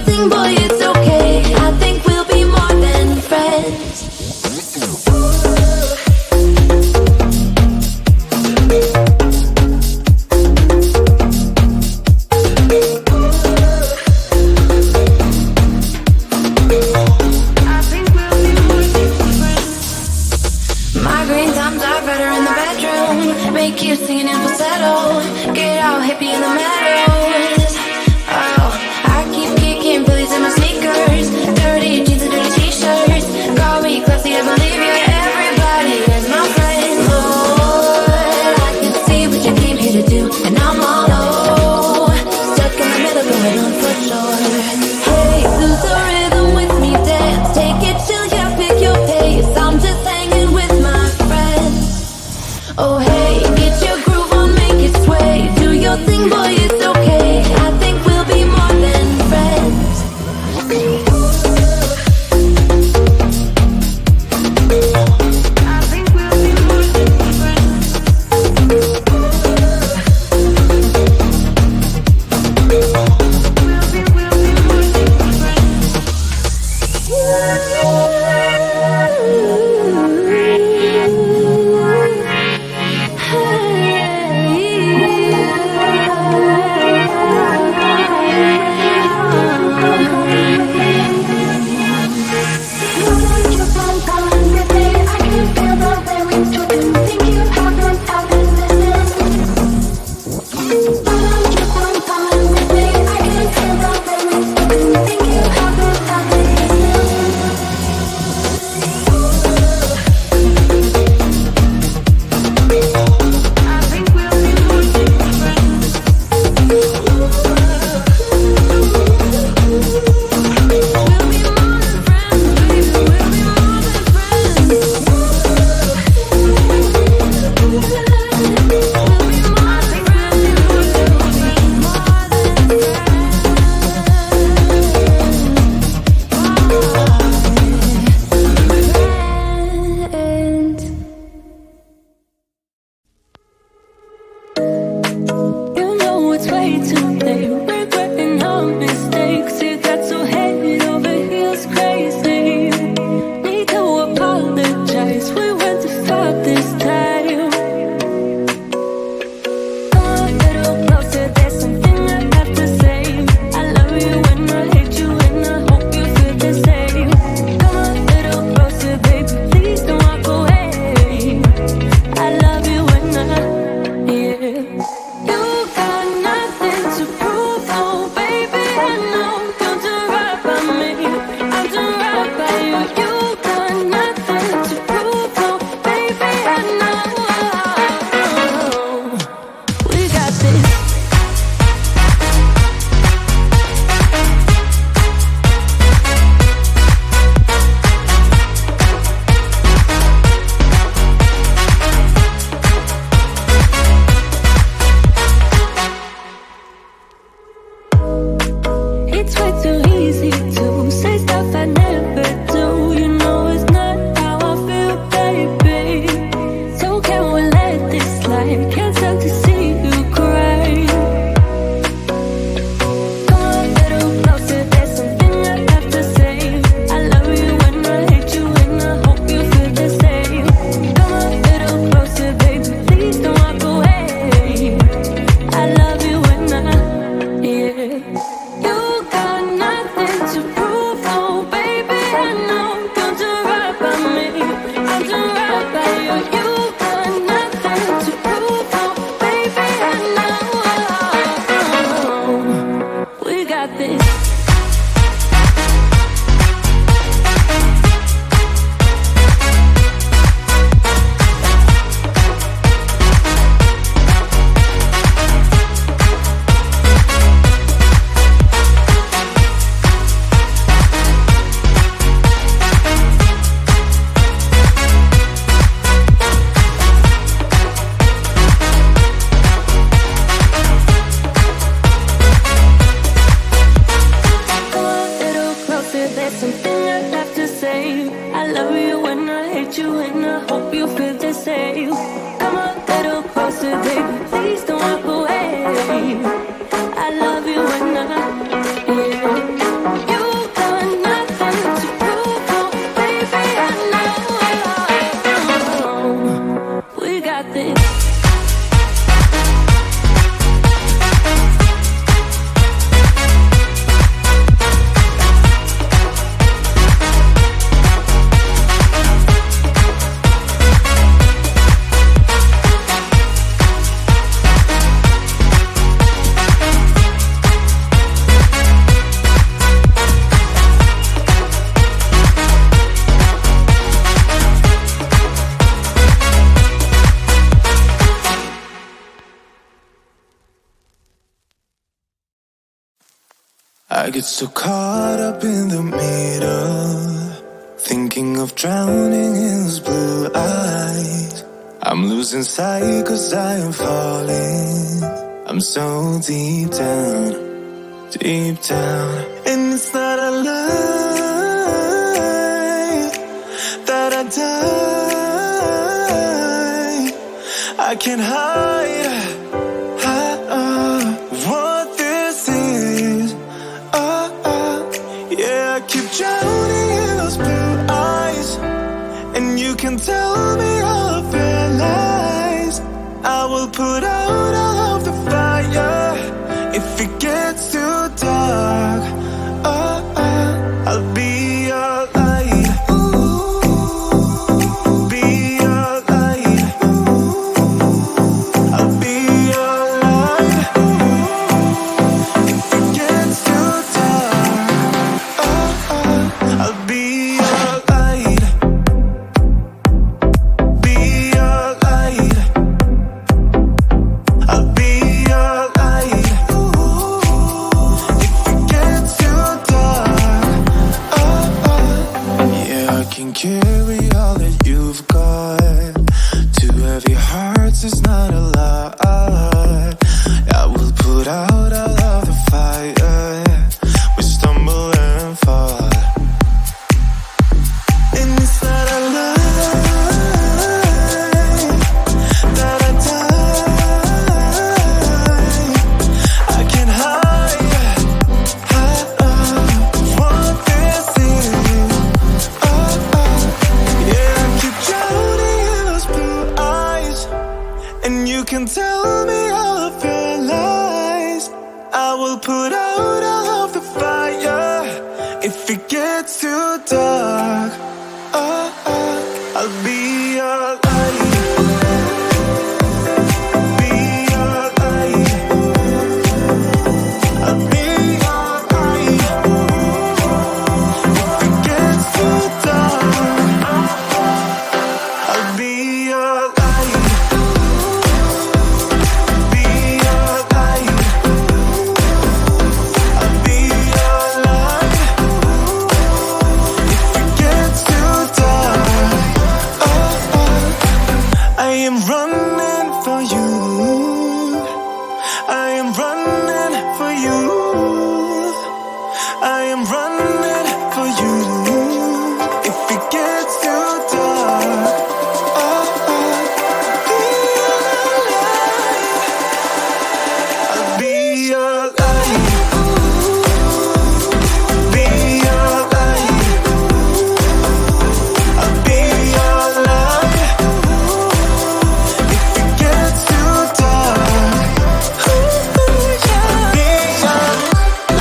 everything, boy, it's okay. I think we'll be more than friends. Make you singing in falsetto. Get out, hippie in the meadows. Oh, I keep kicking Billy's I get so caught up in the middle, thinking of drowning in those blue eyes. I'm losing sight 'cause I am falling. I'm so deep down, deep down. And it's not a lie that I die. I can't hide what this is. Yeah, I keep drowning in those blue eyes, and you can tell me all of your lies. I will put out all of the fire if it gets too dark. I'll be your light. Be your light. I'll be your light. If it gets too dark, I'll be your light. Be your light. I'll be your light. If it gets too dark, yeah, I can carry all that you've got. Two heavy hearts is not a lot. I will put out all of the fire. We stumble and fall, and it's not a lie that I die. I can't hide what this is. Yeah, I keep drowning in those blue eyes, and you can tell me all of your lies. I will put out all of the fire if it gets too dark. I'll be your light. Be your light. I'll be your light. If it gets too dark, I'll be your light. Be your light. I'll be your light. If it gets too dark, I am running for you. I am running for you. I am running for you. If it gets too dark, I'll be your light. Be your light. I'll be your light. If it gets too dark, I'll be your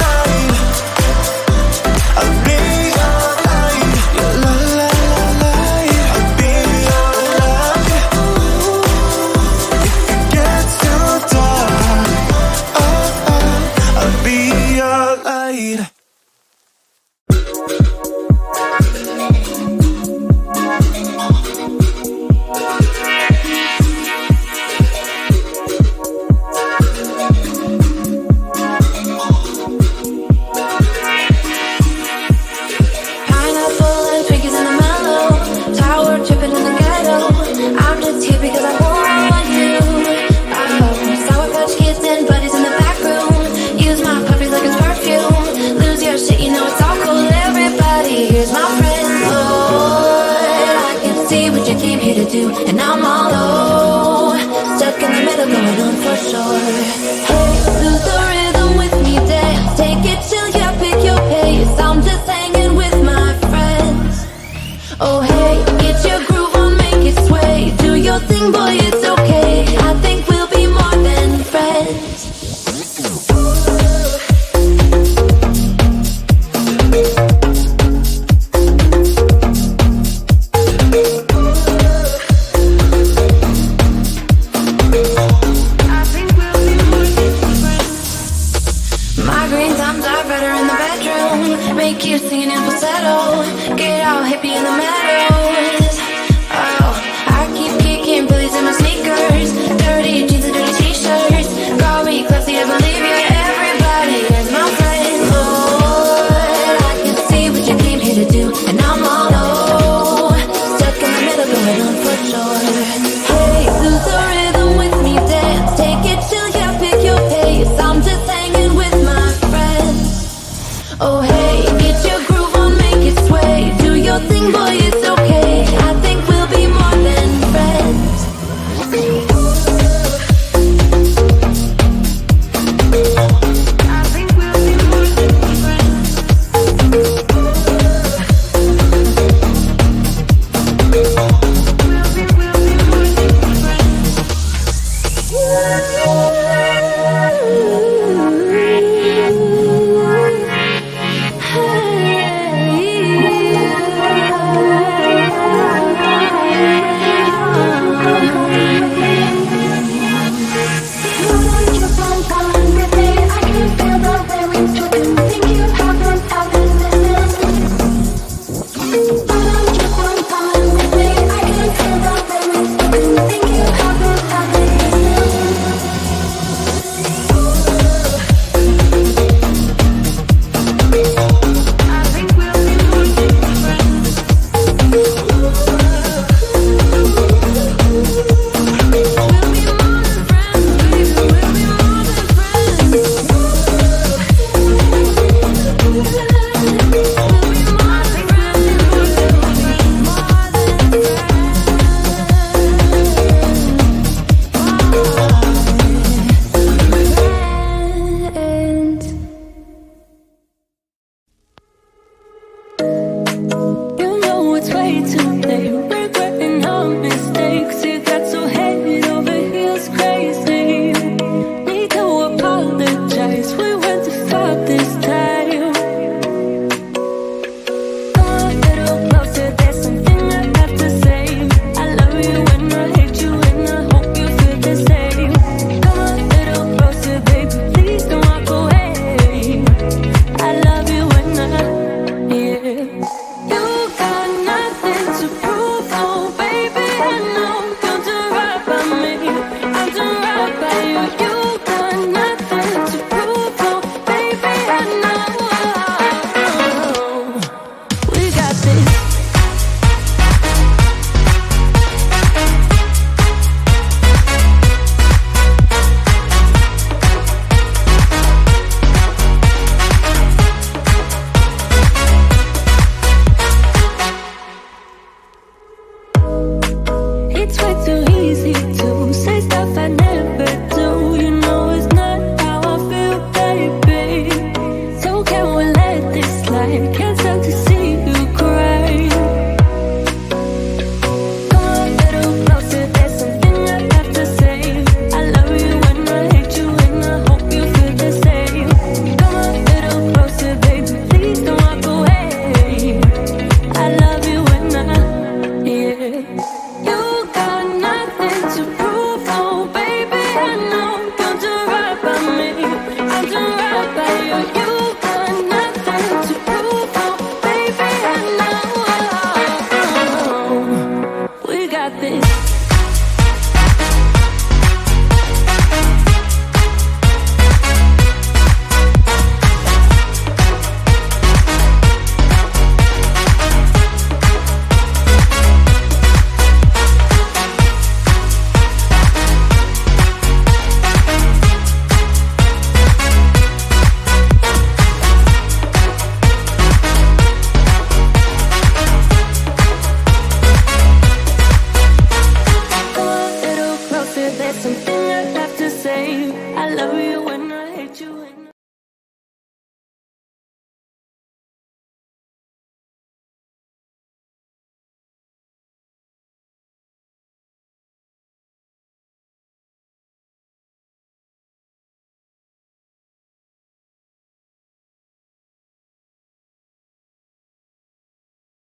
light. I'll be your light. Your light. I'll be your light. If it gets too dark, I'll be your light. Pineapple and figures in the mellow, tower tripping in the ghetto. I'm just here because I want you. Sour Patch Kids and buddies in the back room. Use my puppies like it's perfume. Lose your shit, you know it's all cool. Everybody, here's my friend. Lord, I can see what you came here to do, and I'm all low, stuck in the middle, going on for sure. Hey, lose the rhythm with me, dance. Take it chill, yeah, pick your pace. I'm just hanging with my friends. Oh hey, get your groove on, make it sway. Do your thing, boy, it's okay. I think we'll be more than friends. My green times are better in the bedroom. Make you singing in falsetto. Get all hippie in the meadows. Oh, I keep kicking Billy's in my sneakers. Dirty jeans and dirty t-shirts. Call me classy, I believe you. Everybody is my friend. Oh, your thing, boy, it's okay. I think we'll be more than friends. I think we'll be more than friends. We'll be more than